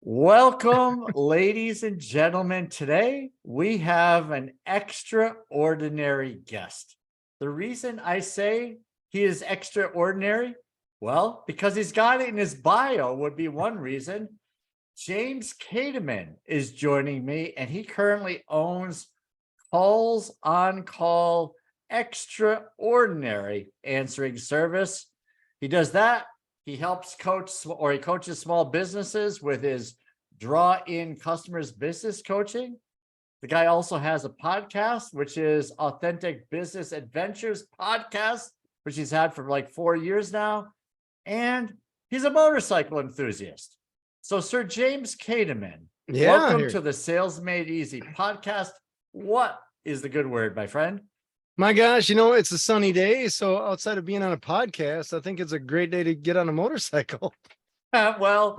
Welcome, ladies and gentlemen. Today we have an extraordinary guest. The reason I say he is extraordinary, well, because he's got it in his bio would be one reason. James Kademan is joining me, and he currently owns Calls on Call Extraordinary Answering Service. He does that. He helps he coaches small businesses with his draw-in customers business coaching. The guy also has a podcast, which is Authentic Business Adventures Podcast, which he's had for like 4 years now. And he's a motorcycle enthusiast. So Sir James Kademan, welcome to the Sales Made Easy podcast. What is the good word, my friend? My gosh, it's a sunny day. So outside of being on a podcast, I think it's a great day to get on a motorcycle. Well,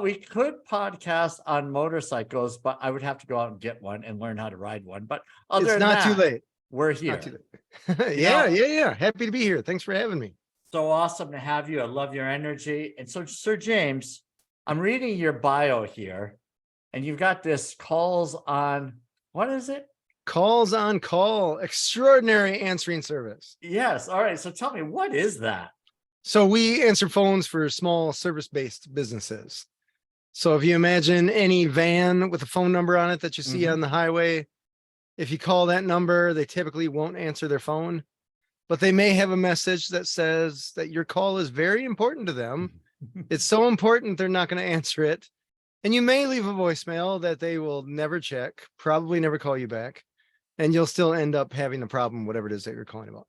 we could podcast on motorcycles, but I would have to go out and get one and learn how to ride one. But it's not too late. We're here. Not too late. Yeah. Happy to be here. Thanks for having me. So awesome to have you. I love your energy. And so, Sir James, I'm reading your bio here, and you've got this calls on, what is it? Calls on Call Extraordinary Answering Service. Yes. All right. So tell me, what is that? So we answer phones for small service-based businesses. So if you imagine any van with a phone number on it that you see on the highway, if you call that number, they typically won't answer their phone, but they may have a message that says that your call is very important to them. It's so important, they're not going to answer it. And you may leave a voicemail that they will never check, probably never call you back. And you'll still end up having the problem, whatever it is that you're calling about.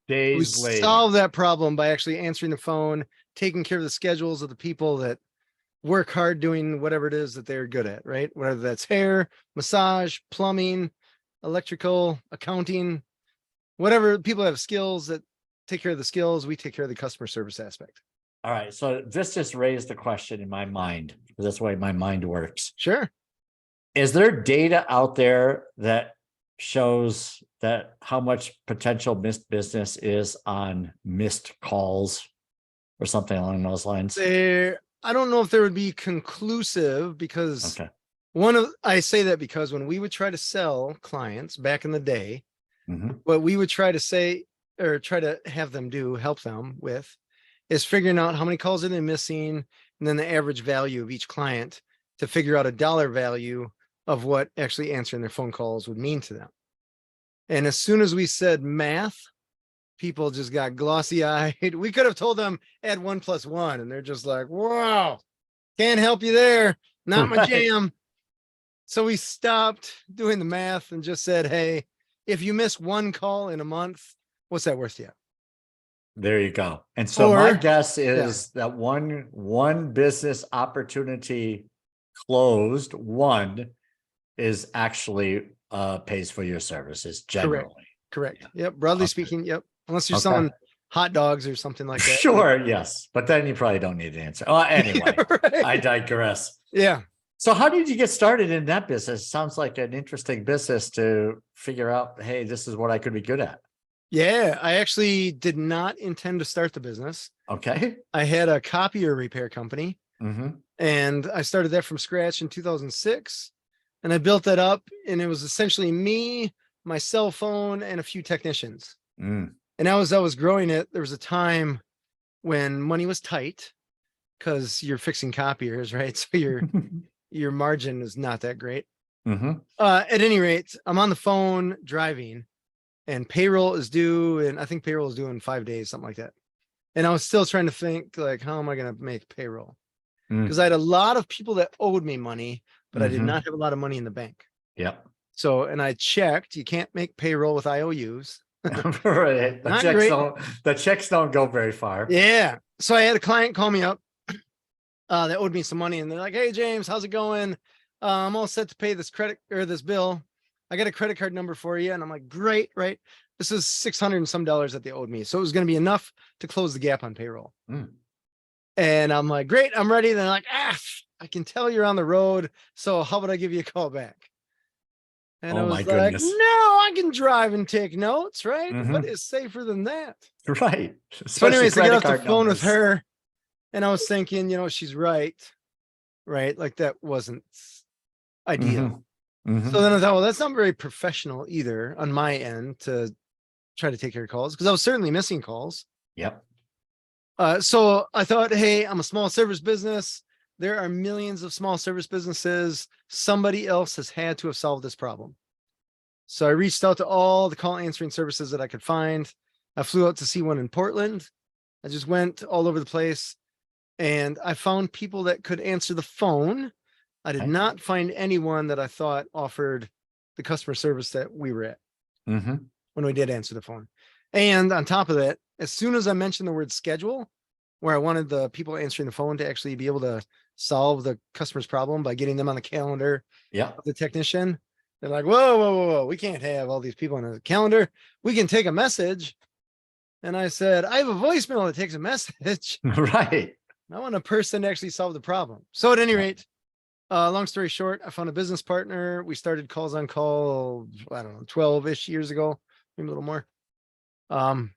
Days later. Solve that problem by actually answering the phone, taking care of the schedules of the people that work hard doing whatever it is that they're good at, right? Whether that's hair, massage, plumbing, electrical, accounting, whatever. People have skills that take care of the skills. We take care of the customer service aspect. All right. So this just raised a question in my mind, because that's the way my mind works. Sure. Is there data out there that shows that how much potential missed business is on missed calls or something along those lines? I don't know if there would be conclusive, because I say that because when we would try to sell clients back in the day, what we would try to say or try to have them do, help them with, is figuring out how many calls are they missing, and then the average value of each client to figure out a dollar value of what actually answering their phone calls would mean to them. And as soon as we said math, people just got glossy eyed. We could have told them add 1 + 1, and they're just like, wow, can't help you there. Not my jam. So we stopped doing the math and just said, hey, if you miss 1 call in a month, what's that worth to you? There you go. And so my guess is that one business opportunity closed, one is actually pays for your services generally. Correct. Yep. Broadly speaking. Yep. Unless you're selling hot dogs or something like that. Sure. Yes. But then you probably don't need an answer. Oh, anyway, right. I digress. Yeah. So how did you get started in that business? Sounds like an interesting business to figure out, hey, this is what I could be good at. Yeah. I actually did not intend to start the business. Okay. I had a copier repair company, and I started that from scratch in 2006. And I built that up, and it was essentially me, my cell phone, and a few technicians. And as I was growing it, there was a time when money was tight because you're fixing copiers, right? So your margin is not that great. At any rate, I'm on the phone driving, and payroll is due, and I think payroll is due in 5 days, something like that. And I was still trying to think, like, how am I going to make payroll? Because I had a lot of people that owed me money, but I did not have a lot of money in the bank. Yep. So, and I checked, you can't make payroll with IOUs. Right. The checks don't go very far. Yeah. So I had a client call me up that owed me some money, and they're like, hey, James, how's it going? I'm all set to pay this credit or this bill. I got a credit card number for you. And I'm like, great, right? This is $600 and some that they owed me. So it was going to be enough to close the gap on payroll. And I'm like, great, I'm ready. They're like, I can tell you're on the road. So how about I give you a call back? And I was like, goodness. no, I can drive and take notes, right? What is safer than that? Right. So anyways, I got off the phone with her, and I was thinking, she's right. right? Like that wasn't ideal. Mm-hmm. So then I thought, well, that's not very professional either on my end to try to take care of calls, because I was certainly missing calls. Yep. So I thought, hey, I'm a small service business. There are millions of small service businesses. Somebody else has had to have solved this problem. So I reached out to all the call answering services that I could find. I flew out to see one in Portland. I just went all over the place, and I found people that could answer the phone. I did Okay. not find anyone that I thought offered the customer service that we were at when we did answer the phone. And on top of that, as soon as I mentioned the word schedule, where I wanted the people answering the phone to actually be able to solve the customer's problem by getting them on the calendar of the technician, they're like, whoa, whoa, whoa, whoa, we can't have all these people on the calendar. We can take a message. And I said, I have a voicemail that takes a message. Right. I want a person to actually solve the problem. So at any rate, long story short, I found a business partner. We started Calls on Call, I don't know, 12-ish years ago, maybe a little more. And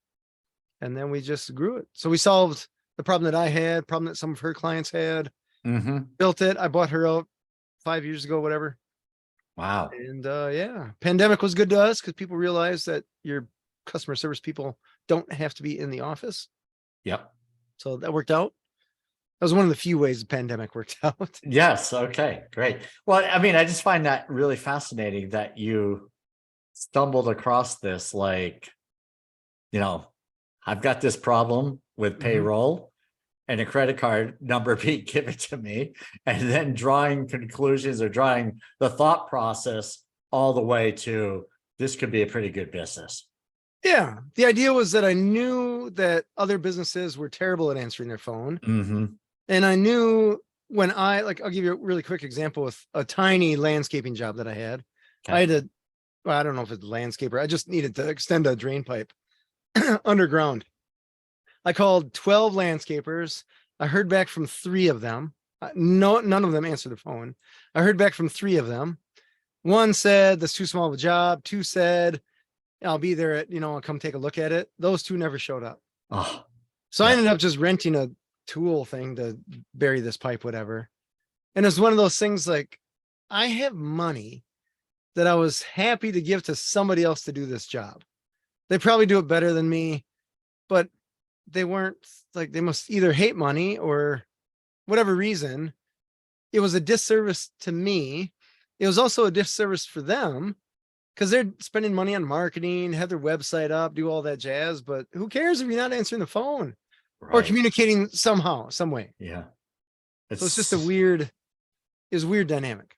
then we just grew it. So we solved the problem that I had, problem that some of her clients had, built it. I bought her out 5 years ago, whatever. Wow. And yeah, pandemic was good to us because people realized that your customer service people don't have to be in the office. Yep. So that worked out. That was one of the few ways the pandemic worked out. Yes. Okay, great. Well, I mean, I just find that really fascinating that you stumbled across this, like, I've got this problem with payroll and a credit card number being given to me, and then drawing conclusions or drawing the thought process all the way to this could be a pretty good business. Yeah. The idea was that I knew that other businesses were terrible at answering their phone. And I knew when I'll give you a really quick example with a tiny landscaping job that I had. I had to, well, I don't know if it's a landscaper. I just needed to extend a drain pipe underground. I called 12 landscapers. I heard back from 3 of them. None of them answered the phone. I heard back from 3 of them. 1 said, that's too small of a job. 2 said, I'll be there at, I'll come take a look at it. Those 2 never showed up. So I ended up just renting a tool thing to bury this pipe, whatever. And it's one of those things like, I have money that I was happy to give to somebody else to do this job. They probably do it better than me, but they weren't like, they must either hate money or whatever reason. It was a disservice to me. It was also a disservice for them because they're spending money on marketing, have their website up, do all that jazz. But who cares if you're not answering the phone or communicating somehow, some way? Yeah. So it's just a weird dynamic.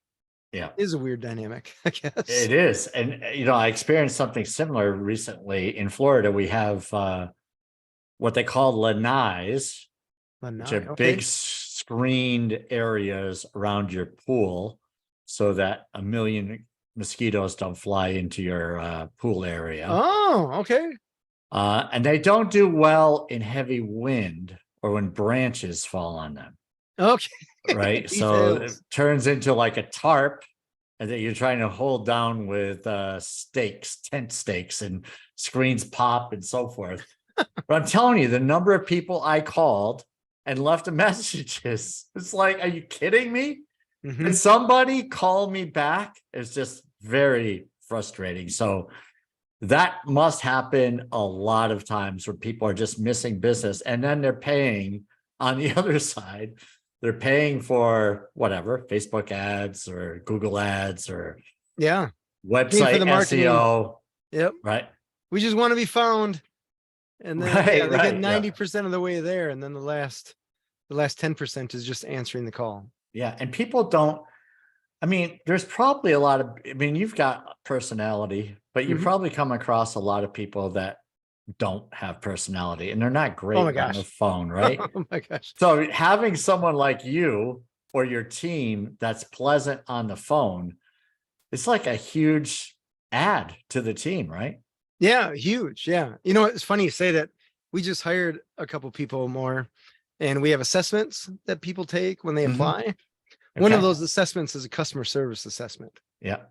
Yeah. It is a weird dynamic, I guess. It is. And, I experienced something similar recently in Florida. We have what they call lanais, which are big screened areas around your pool so that 1 million mosquitoes don't fly into your pool area. Oh, okay. And they don't do well in heavy wind or when branches fall on them. Okay. Right. So it turns into like a tarp, and that you're trying to hold down with tent stakes, and screens pop and so forth. But I'm telling you, the number of people I called and left messages, it's like, are you kidding me? And somebody call me back. It's just very frustrating. So that must happen a lot of times where people are just missing business, and then they're paying on the other side. They're paying for whatever, Facebook ads or Google ads or website SEO. Yep. Right. We just want to be found. And then they get 90% of the way there. And then the last 10% is just answering the call. Yeah. And people don't, there's probably a lot of, you've got personality, but you probably come across a lot of people that don't have personality, and they're not great on the phone, right? Oh my gosh. So having someone like you or your team that's pleasant on the phone, it's like a huge add to the team, right? Yeah, huge. Yeah. It's funny you say that. We just hired a couple people more, and we have assessments that people take when they apply. One of those assessments is a customer service assessment. Yeah.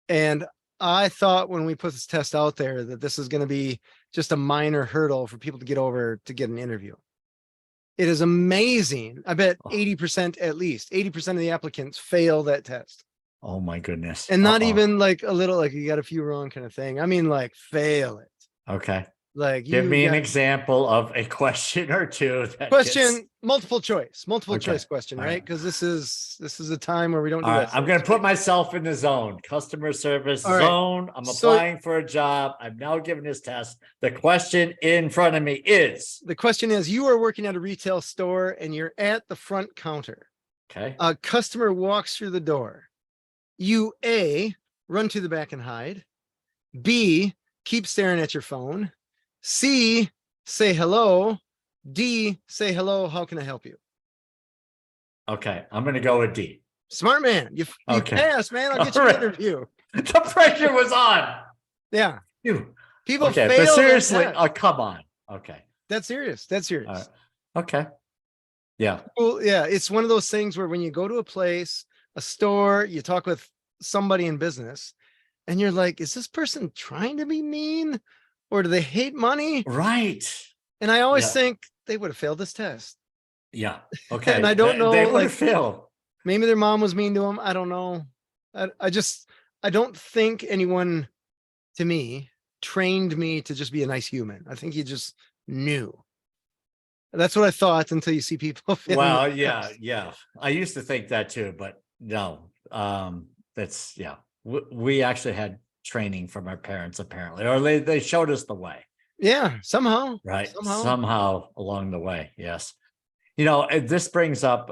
And I thought when we put this test out there that this is going to be just a minor hurdle for people to get over to get an interview. It is amazing. I bet 80% at least 80% of the applicants fail that test. Oh my goodness. And not even like a little, like you got a few wrong kind of thing. I mean, like fail it. Okay. Like Give you me an got example of a question or two that question, multiple choice Okay. question, All right? right. Because this is a time where we don't All do right. I'm going to essays, put right? myself in the zone, customer service All right. zone. I'm So applying for a job. I'm now giving this test. The question in front of me is, the question is, you are working at a retail store and you're at the front counter. okay. A customer walks through the door. You A, run to the back and hide. B, keep staring at your phone. C, say hello. D, say hello. How can I help you? Okay. I'm going to go with D. Smart man. You Okay. passed, man. I'll get you All an right. interview. The pressure was on. Yeah. Phew. People Okay. fail But that seriously, test. come on. Okay. That's serious. That's serious. All right. Okay. Yeah. Well, yeah, it's one of those things where when you go to a place, a store, you talk with somebody in business, and you're like, is this person trying to be mean or do they hate money? Right. And I always Yeah. think they would have failed this test. Yeah. Okay. And I don't know, They would like have failed. maybe their mom was mean to them. I don't know. I don't think anyone to me trained me to just be a nice human. I think he just knew. That's what I thought until you see people. Well, yeah, yeah. I used to think that too, but no. That's yeah. We actually had training from our parents apparently, or they showed us the way. Yeah, somehow. Right. Somehow along the way. Yes. You know, this brings up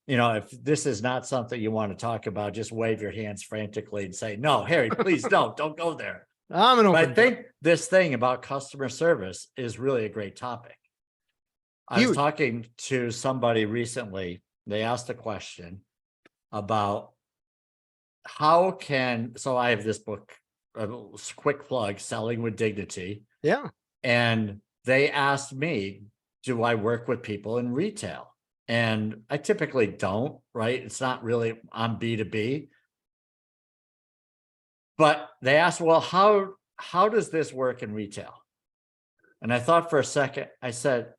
you know, if this is not something you want to talk about, just wave your hands frantically and say, no, Harry, please don't go there. I'm an But open I think this thing about customer service is really a great topic. I was Huge. talking to somebody recently. They asked a question about how can, so I have this book, a quick plug, Selling with Dignity. Yeah. And they asked me, do I work with people in retail? And I typically don't, right? It's not really on B2B. But they asked, well, how does this work in retail? And I thought for a second, I said,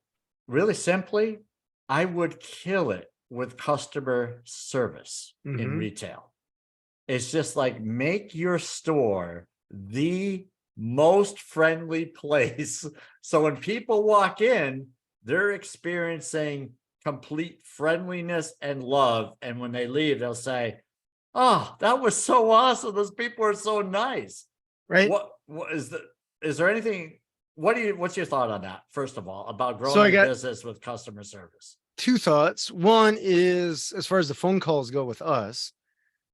really simply, I would kill it with customer service in retail. It's just like, make your store the most friendly place. So when people walk in, they're experiencing complete friendliness and love. And when they leave, they'll say, oh, that was so awesome. Those people are so nice. Right. What is there anything, what's your thought on that, first of all, about growing a business with customer service? Two thoughts. One is, as far as the phone calls go with us,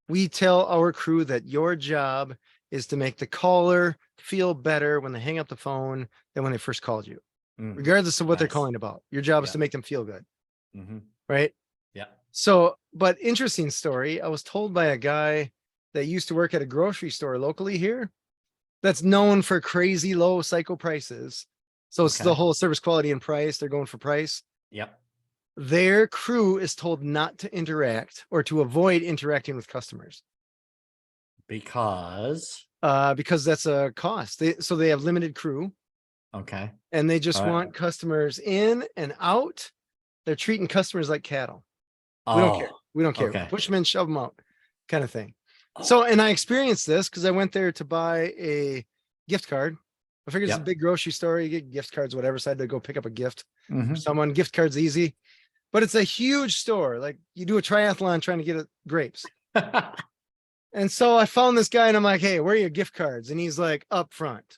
we tell our crew that your job is to make the caller feel better when they hang up the phone than when they first called you, regardless of what they're calling about. Your job is to make them feel good. Right. Yeah. So, but interesting story. I was told by a guy that used to work at a grocery store locally here that's known for crazy low cycle prices. So it's the whole service, quality, and price. They're going for price. Yep. Their crew is told not to interact or to avoid interacting with customers. Because that's a cost. So they have limited crew. Okay. And they just want customers in and out. They're treating customers like cattle. We don't care. We don't care. Okay. Push them in, shove them out, kind of thing. So, and I experienced this because I went there to buy a gift card. I figured it's a big grocery store. You get gift cards, whatever. So I had to go pick up a gift for someone. Gift cards easy, but it's a huge store. Like you do a triathlon trying to get grapes. And so I found this guy and I'm like, hey, where are your gift cards? And he's like, up front.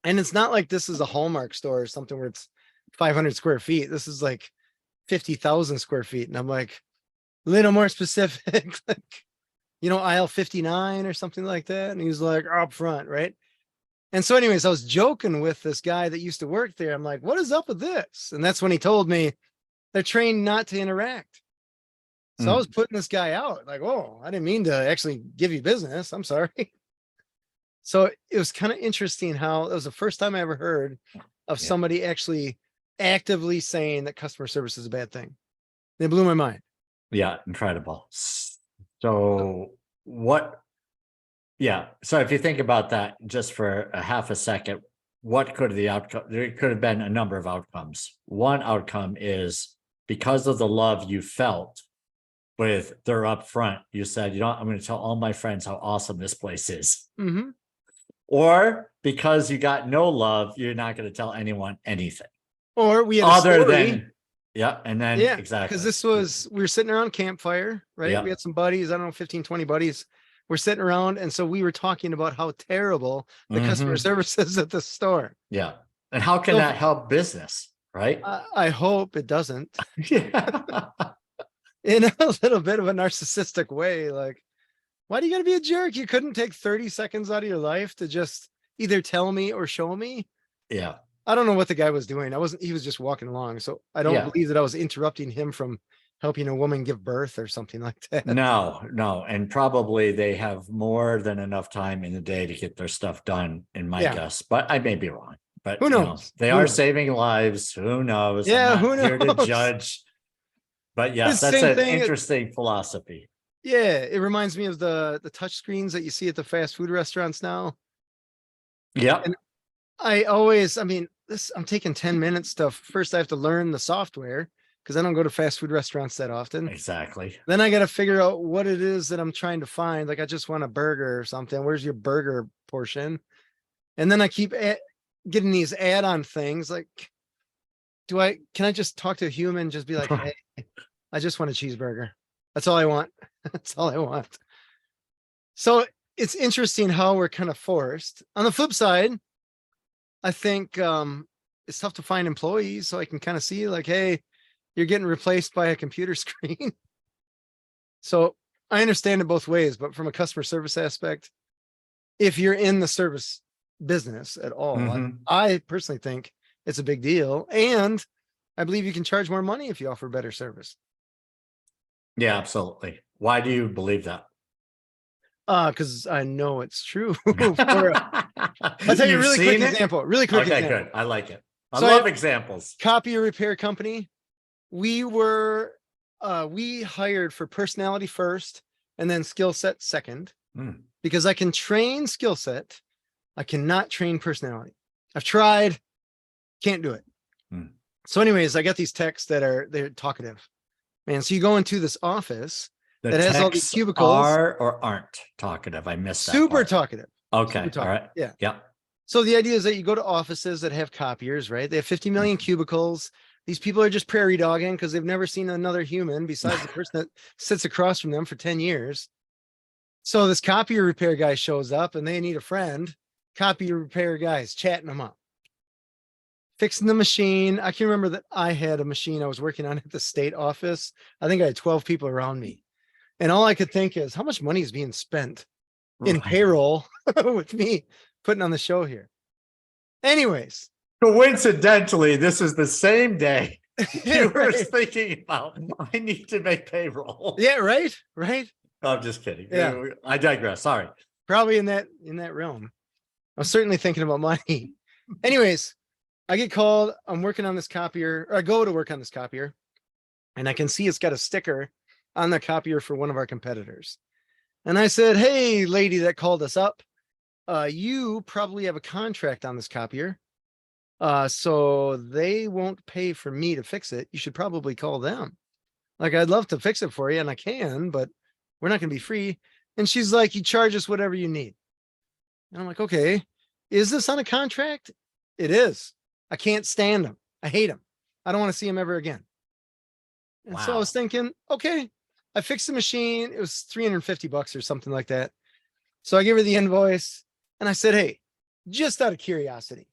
And it's not like this is a Hallmark store or something where it's 500 square feet. This is like 50,000 square feet. And I'm like, a little more specific, like, you know, aisle 59 or something like that. And he's like, up front, right? And so anyways, I was joking with this guy that used to work there. I'm like, what is up with this? And that's when he told me they're trained not to interact. So I was putting this guy out like, oh, I didn't mean to actually give you business. I'm sorry. So it was kind of interesting how it was the first time I ever heard of somebody actually actively saying that customer service is a bad thing. They blew my mind. Yeah, incredible. So what? Yeah. So if you think about that just for a half a second, what could the outcome? There could have been a number of outcomes. One outcome is because of the love you felt with their upfront, you said, I'm going to tell all my friends how awesome this place is. Mm-hmm. Or because you got no love, you're not going to tell anyone anything. Or we had other a story. than, yeah. And then, yeah, exactly. Because we were sitting around campfire, right? Yeah. We had some buddies, I don't know, 15, 20 buddies. We're sitting around. And so we were talking about how terrible the customer service is at the store. Yeah. And how can that help business? Right. I hope it doesn't. Yeah. In a little bit of a narcissistic way. Like, why do you got to be a jerk? You couldn't take 30 seconds out of your life to just either tell me or show me. Yeah. I don't know what the guy was doing. He was just walking along. So I don't believe that I was interrupting him from helping a woman give birth or something like that. No. And probably they have more than enough time in the day to get their stuff done, in my guess, but I may be wrong. But who knows? They are saving lives. Who knows? Yeah, I'm not who knows? here to judge. But yes, that's an interesting philosophy. Yeah, it reminds me of the touch screens that you see at the fast food restaurants now. Yeah. And I'm taking 10 minutes to first I have to learn the software because I don't go to fast food restaurants that often. Exactly. Then I got to figure out what it is that I'm trying to find. Like I just want a burger or something. Where's your burger portion? And then I keep getting these add-on things. Like, can I just talk to a human? Just be like, hey, I just want a cheeseburger. That's all I want. That's all I want. So it's interesting how we're kind of forced. On the flip side, I think it's tough to find employees. So I can kind of see like, hey, you're getting replaced by a computer screen. So I understand it both ways, but from a customer service aspect, if you're in the service business at all, I personally think it's a big deal. And I believe you can charge more money if you offer better service. Yeah, absolutely. Why do you believe that? Because I know it's true. I'll tell you a really quick example. Okay, good. I like it. I love examples. Copier repair company. We hired for personality first and then skill set second, because I can train skill set. I cannot train personality. I've tried, can't do it. So anyways, I got these techs they're talkative. Man, so you go into this office that has all these cubicles. Are or aren't talkative? I missed that. Super talkative. Okay. Super talkative. All right. Yeah. Yeah. So the idea is that you go to offices that have copiers, right? They have 50 million cubicles. These people are just prairie dogging because they've never seen another human besides the person that sits across from them for 10 years. So this copier repair guy shows up and they need a friend. Copier repair guys chatting them up. Fixing the machine. I can remember that I had a machine I was working on at the state office. I think I had 12 people around me. And all I could think is how much money is being spent in payroll with me putting on the show here. Anyways. Coincidentally, this is the same day you were thinking about, I need to make payroll. Yeah, right. I'm just kidding. Yeah. I digress. Sorry. Probably in that realm. I was certainly thinking about money. Anyways, I get called. I'm working on this copier, or I go to work on this copier, and I can see it's got a sticker on the copier for one of our competitors. And I said, hey, lady that called us up, you probably have a contract on this copier. So they won't pay for me to fix it. You should probably call them. Like, I'd love to fix it for you, and I can, but we're not going to be free. And she's like, you charge us whatever you need. And I'm like, okay, is this on a contract? It is. I can't stand them. I hate them. I don't want to see them ever again. And so I was thinking, okay, I fixed the machine. It was $350 or something like that. So I gave her the invoice and I said, hey, just out of curiosity,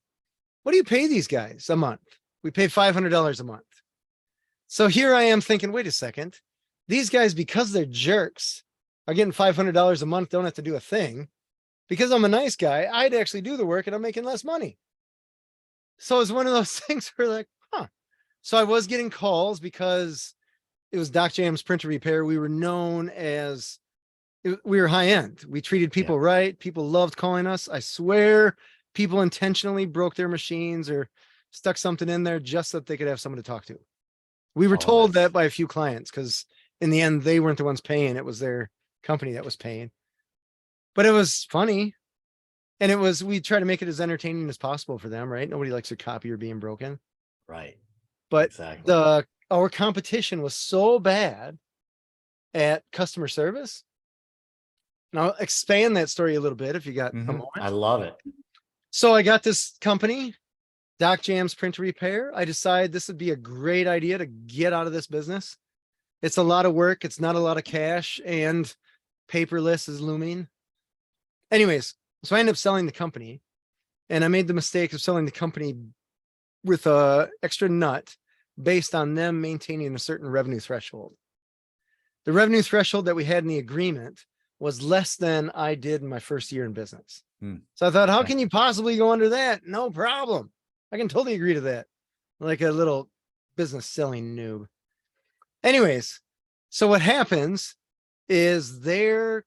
what do you pay these guys a month? We pay $500 a month. So here I am thinking, wait a second. These guys, because they're jerks, are getting $500 a month, don't have to do a thing. Because I'm a nice guy, I'd actually do the work and I'm making less money. So it's one of those things where like, huh. So I was getting calls because it was Doc Jam's printer repair. We were known as, we were high end. We treated people right. People loved calling us. I swear people intentionally broke their machines or stuck something in there just so that they could have someone to talk to. We were told that by a few clients because in the end, they weren't the ones paying. It was their company that was paying. But it was funny. And we try to make it as entertaining as possible for them, right? Nobody likes a copier being broken. Right. But Exactly. our competition was so bad at customer service. And I'll expand that story a little bit if you got a moment. I love it. So I got this company, Doc Jam's Printer Repair. I decided this would be a great idea to get out of this business. It's a lot of work. It's not a lot of cash, and paperless is looming. Anyways, so I ended up selling the company, and I made the mistake of selling the company with a extra nut based on them maintaining a certain revenue threshold. The revenue threshold that we had in the agreement was less than I did in my first year in business. So I thought, how can you possibly go under that? No problem. I can totally agree to that. Like a little business selling noob. Anyways, so what happens is their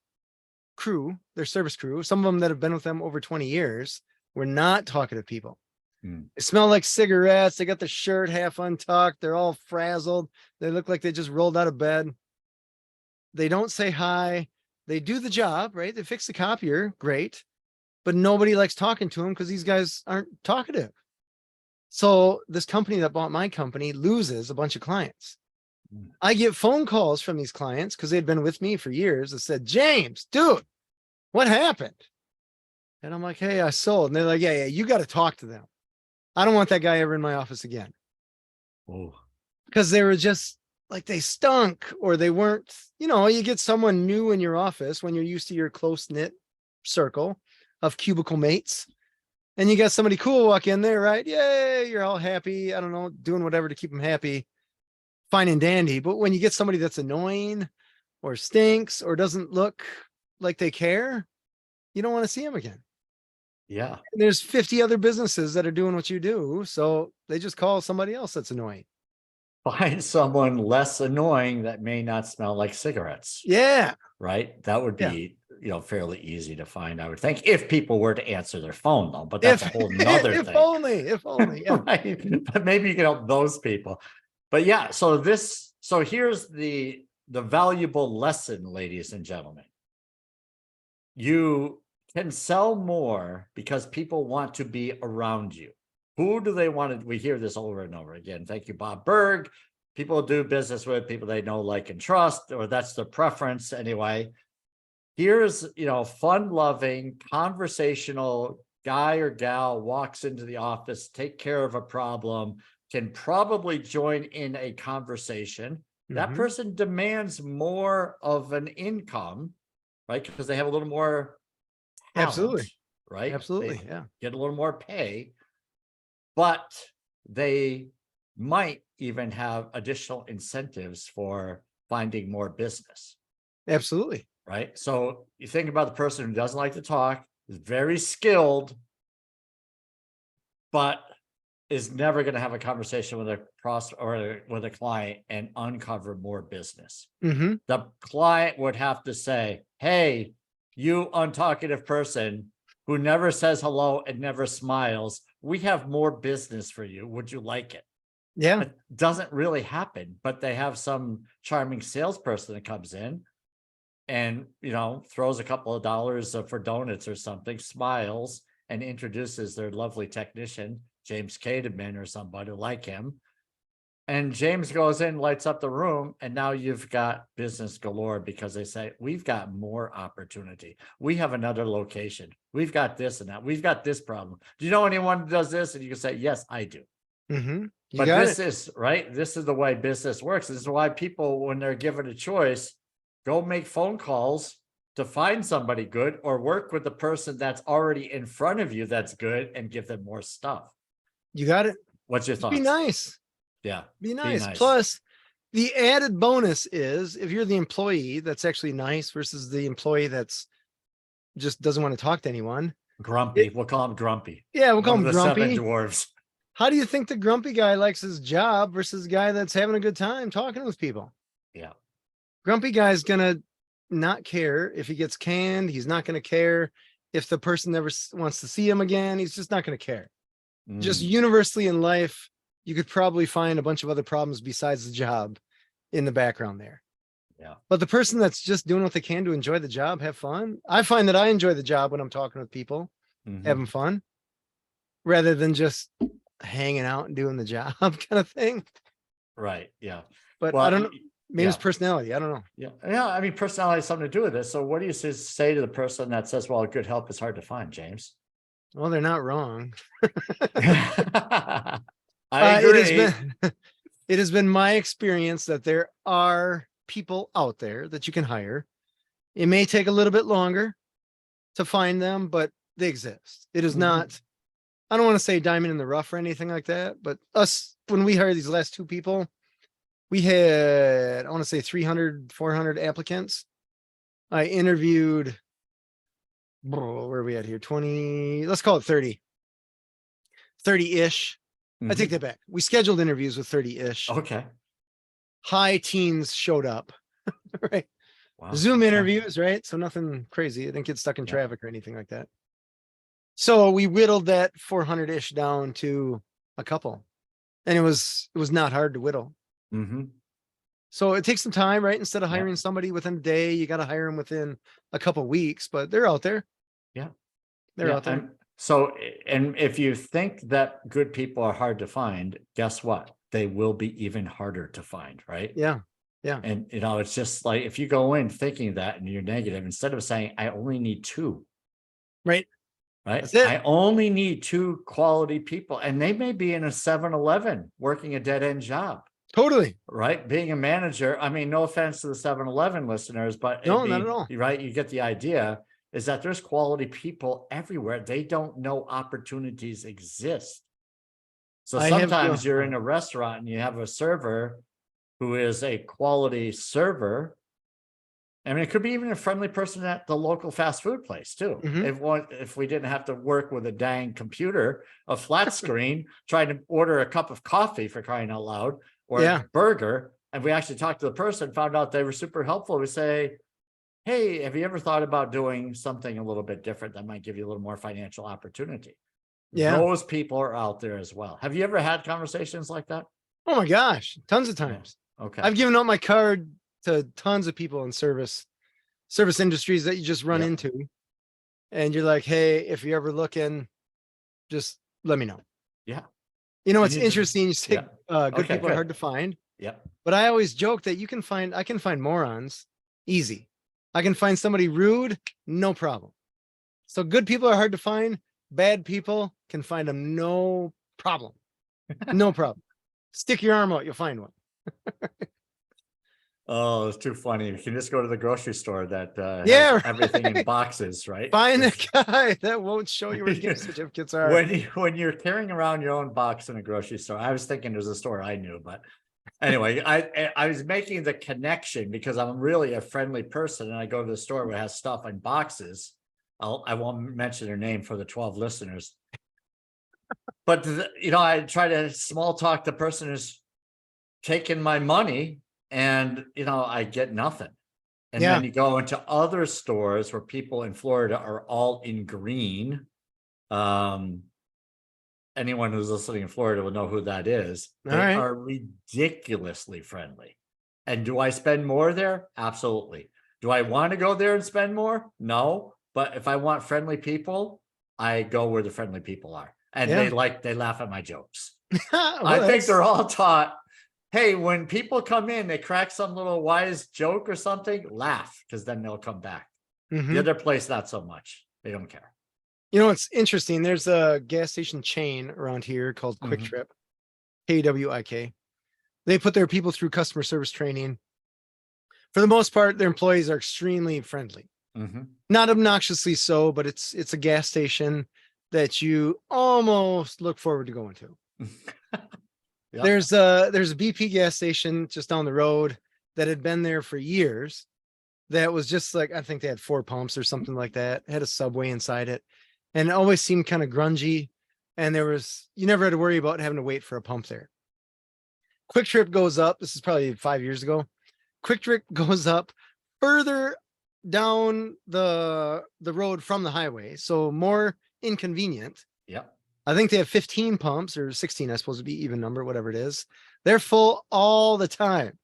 crew, their service crew, some of them that have been with them over 20 years, were not talkative people. They smell like cigarettes. They got the shirt half untucked. They're all frazzled. They look like they just rolled out of bed. They don't say hi. They do the job, right? They fix the copier. Great. But nobody likes talking to them because these guys aren't talkative. So this company that bought my company loses a bunch of clients. I get phone calls from these clients because they'd been with me for years that said, James, dude, what happened? And I'm like, hey, I sold. And they're like, yeah, you got to talk to them. I don't want that guy ever in my office again. Because they were just like, they stunk, or they weren't, you get someone new in your office when you're used to your close knit circle of cubicle mates, and you got somebody cool walk in there, right? Yay, you're all happy. I don't know, doing whatever to keep them happy. Fine and dandy. But when you get somebody that's annoying or stinks or doesn't look like they care, you don't want to see them again. Yeah. And there's 50 other businesses that are doing what you do. So they just call somebody else that's annoying. Find someone less annoying that may not smell like cigarettes. Yeah. Right. That would be, fairly easy to find, I would think, if people were to answer their phone, though. But that's a whole nother thing. If only. Yeah. Right? But maybe you can help those people. But yeah, so here's the valuable lesson, ladies and gentlemen. You can sell more because people want to be around you. Who do they want to? We hear this over and over again. Thank you, Bob Berg. People do business with, people they know, like, and trust, or that's their preference anyway. Here's, fun-loving, conversational guy or gal walks into the office, take care of a problem, can probably join in a conversation. That person demands more of an income, right? Because they have a little more talent, absolutely, right? Absolutely, they yeah. Get a little more pay, but they might even have additional incentives for finding more business. Absolutely. Right. So you think about the person who doesn't like to talk, is very skilled, but is never going to have a conversation with a prospect or with a client and uncover more business. The client would have to say, hey, you untalkative person who never says hello and never smiles, we have more business for you. Would you like it? Yeah. It doesn't really happen, but they have some charming salesperson that comes in and, throws a couple of dollars for donuts or something, smiles, and introduces their lovely technician, James Kademan, or somebody like him. And James goes in, lights up the room, and now you've got business galore because they say, we've got more opportunity. We have another location. We've got this and that. We've got this problem. Do you know anyone who does this? And you can say, yes, I do. But this is right. This is the way business works. This is why people, when they're given a choice, go make phone calls to find somebody good, or work with the person that's already in front of you that's good and give them more stuff. You got it. What's your thoughts? Be nice. Yeah. Be nice. Plus, the added bonus is if you're the employee that's actually nice versus the employee that's just doesn't want to talk to anyone. Grumpy. We'll call him grumpy. Yeah, we'll call him grumpy. 7 dwarves. How do you think the grumpy guy likes his job versus the guy that's having a good time talking with people? Yeah. Grumpy guy's gonna not care if he gets canned. He's not gonna care if the person never wants to see him again. He's just not gonna care. Just universally in life, you could probably find a bunch of other problems besides the job in the background there. Yeah. But the person that's just doing what they can to enjoy the job, have fun. I find that I enjoy the job when I'm talking with people. having fun, rather than just hanging out and doing the job kind of thing. Right. Yeah. But Well, I don't know. Maybe it's yeah. personality. I don't know. Yeah. Yeah. I mean, personality has something to do with it. So what do you say to the person that says, well, good help is hard to find, James? Well, they're not wrong. I It has agree. been it has been my experience that there are people out there that you can hire. It may take a little bit longer to find them, but they exist. It is not, I don't want to say diamond in the rough or anything like that, but us, when we hired these last two people, we had, I want to say 300, 400 applicants. I interviewed, where are we at here? 20, let's call it 30-ish. I take that back. We scheduled interviews with 30-ish. Okay. High teens showed up, right? Wow. Zoom Okay. interviews, right? So nothing crazy. I didn't get stuck in traffic or anything like that. So we whittled that 400-ish down to a couple, and it was not hard to whittle. So it takes some time, right? Instead of hiring somebody within a day, you got to hire them within a couple of weeks, but they're out there. Yeah. They're out there. So, and if you think that good people are hard to find, guess what? They will be even harder to find, right? Yeah. Yeah. And, it's just like, if you go in thinking that and you're negative, instead of saying, I only need two. Right. Right. That's it. I only need two quality people, and they may be in a 7-Eleven working a dead end job. Totally. Right. Being a manager. I mean, no offense to the 7-Eleven listeners, but no, not at all. Right. You get the idea, is that there's quality people everywhere. They don't know opportunities exist. So sometimes you're in a restaurant and you have a server who is a quality server. I mean, it could be even a friendly person at the local fast food place too. If we didn't have to work with a dang computer, a flat screen, trying to order a cup of coffee, for crying out loud, or a burger, and we actually talked to the person, found out they were super helpful. We say, hey, have you ever thought about doing something a little bit different that might give you a little more financial opportunity? Yeah. Those people are out there as well. Have you ever had conversations like that? Oh my gosh, tons of times. Yeah. Okay. I've given out my card to tons of people in service industries that you just run into. And you're like, hey, if you're ever looking, just let me know. Yeah. It's interesting. You say good people are hard to find. Yeah. But I always joke that I can find morons easy. I can find somebody rude, no problem. So good people are hard to find. Bad people can find them, no problem. No problem. Stick your arm out, you'll find one. Oh, it's too funny. You can just go to the grocery store that has everything in boxes, right? Find the guy that won't show you where gift certificates are. When you're carrying around your own box in a grocery store, I was thinking there's a store I knew, but anyway, I was making the connection because I'm really a friendly person, and I go to the store where it has stuff in boxes. I won't mention their name for the 12 listeners, but I try to small talk the person who's taking my money, and I get nothing. And then you go into other stores where people in Florida are all in green. Anyone who's listening in Florida will know who that is. They are ridiculously friendly. And do I spend more there? Absolutely. Do I want to go there and spend more? No. But if I want friendly people, I go where the friendly people are. And they laugh at my jokes. I think they're all taught, hey, when people come in, they crack some little wise joke or something, laugh, because then they'll come back. The other place, not so much. They don't care. It's interesting. There's a gas station chain around here called Quick Trip, KWIK. They put their people through customer service training. For the most part, their employees are extremely friendly. Not obnoxiously so, but it's a gas station that you almost look forward to going to. There's a BP gas station just down the road that had been there for years. That was just like, I think they had 4 pumps or something like that. Had a Subway inside it, and it always seemed kind of grungy. And you never had to worry about having to wait for a pump there. Quick Trip goes up. This is probably 5 years ago. Quick Trip goes up further down the road from the highway, so more inconvenient. I think they have 15 pumps, or 16, I suppose, to be even number, whatever it is. They're full all the time.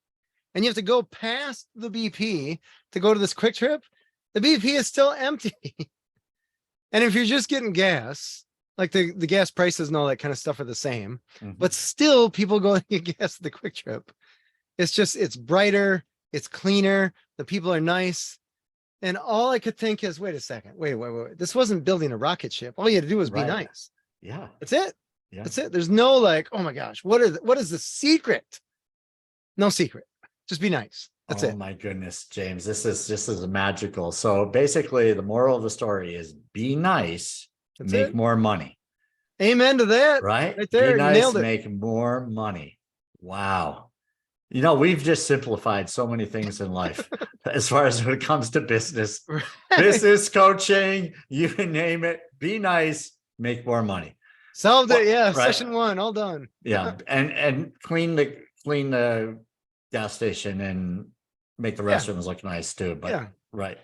And you have to go past the BP to go to this Quick Trip. The BP is still empty. And if you're just getting gas, like the gas prices and all that kind of stuff are the same, but still people go and get gas at the Quick Trip. It's brighter, it's cleaner, the people are nice. And all I could think is, wait a second, wait. This wasn't building a rocket ship. All you had to do was be nice. Yeah. That's it. Yeah. That's it. There's no like, oh my gosh, what is the secret? No secret. Just be nice. That's it. Oh my goodness, James, this is magical. So basically the moral of the story is be nice, make more money. Amen to that. Right? Right there. Be nice, Nailed it. make more money. Wow. You know, we've just simplified so many things in life as far as when it comes to business, business coaching, you can name it. Be nice, make more money. Solved it. Yeah. Right? Session 1, all done. Yeah. And clean the gas station and make the restrooms look nice too. But right.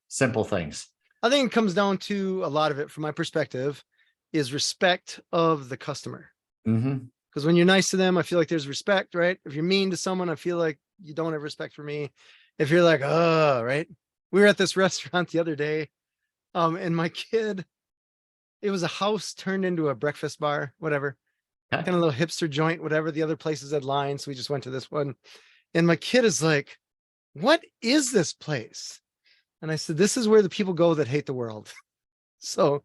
Simple things. I think it comes down to a lot of it from my perspective is respect of the customer. Because when you're nice to them, I feel like there's respect, right? If you're mean to someone, I feel like you don't have respect for me. If you're like, oh, right. We were at this restaurant the other day. And my kid, it was a house turned into a breakfast bar, whatever. Kind of a little hipster joint, whatever. The other places had lines. So we just went to this one. And my kid is like, what is this place? And I said, this is where the people go that hate the world. So,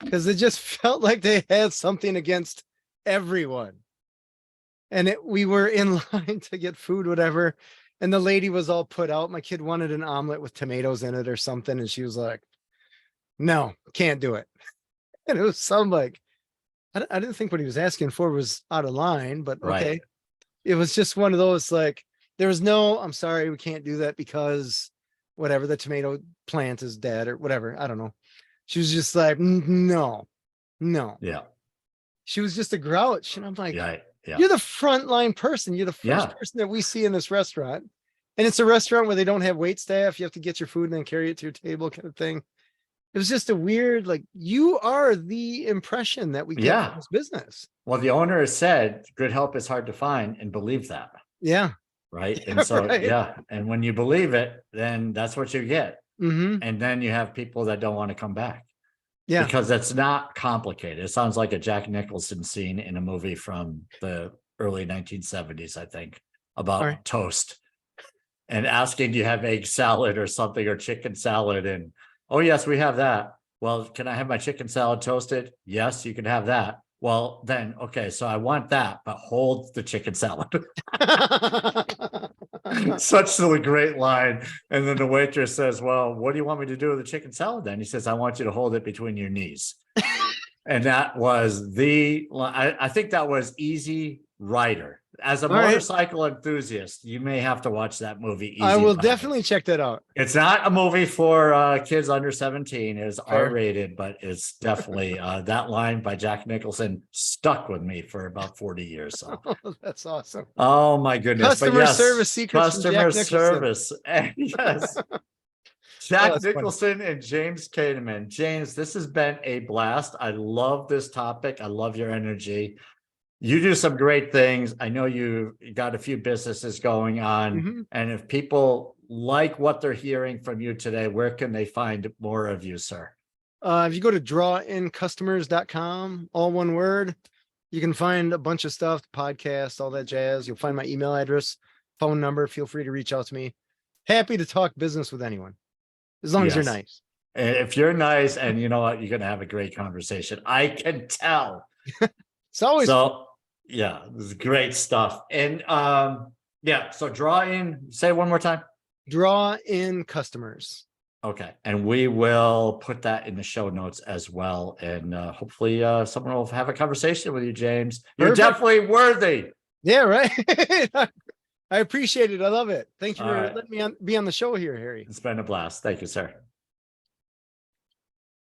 because it just felt like they had something against everyone. And we were in line to get food, whatever. And the lady was all put out. My kid wanted an omelet with tomatoes in it or something. And she was like, no, can't do it. And it was some like, I didn't think what he was asking for was out of line, but okay. It was just one of those, like, there was no, I'm sorry, we can't do that because whatever, the tomato plant is dead or whatever. I don't know. She was just like, no. Yeah. She was just a grouch. And I'm like, yeah. You're the frontline person. You're the first person that we see in this restaurant. And it's a restaurant where they don't have wait staff. You have to get your food and then carry it to your table kind of thing. It was just a weird, like, you are the impression that we get from this business. Well, the owner has said good help is hard to find and believe that. Yeah. Right. And so, and when you believe it, then that's what you get. And then you have people that don't want to come back. Yeah. Because that's not complicated. It sounds like a Jack Nicholson scene in a movie from the early 1970s, I think, about toast and asking, do you have egg salad or something or chicken salad? And, oh, yes, we have that. Well, can I have my chicken salad toasted? Yes, you can have that. Well, then, okay, so I want that, but hold the chicken salad. Such a great line. And then the waitress says, well, what do you want me to do with the chicken salad then? He says, I want you to hold it between your knees. And that was I think that was Easy Rider. As a motorcycle enthusiast, you may have to watch that movie. I will definitely check that out. It's not a movie for kids under 17. It is R-rated, but it's definitely that line by Jack Nicholson stuck with me for about 40 years. So that's awesome. Oh my goodness. Customer service secrets. Customer service. Yes. Jack Nicholson and James Kademan. James, this has been a blast. I love this topic. I love your energy. You do some great things. I know you got a few businesses going on. And if people like what they're hearing from you today, where can they find more of you, sir? If you go to drawincustomers.com, all one word, you can find a bunch of stuff, podcasts, all that jazz. You'll find my email address, phone number. Feel free to reach out to me. Happy to talk business with anyone, as long as you're nice. And if you're nice and you know what, you're going to have a great conversation. I can tell. It's always yeah, this is great stuff. And so draw in, say it one more time. Draw in customers. Okay. And we will put that in the show notes as well. And hopefully someone will have a conversation with you, James. You're definitely worthy. Yeah, right. I appreciate it. I love it. Thank you for letting me be on the show here, Harry. It's been a blast. Thank you, sir.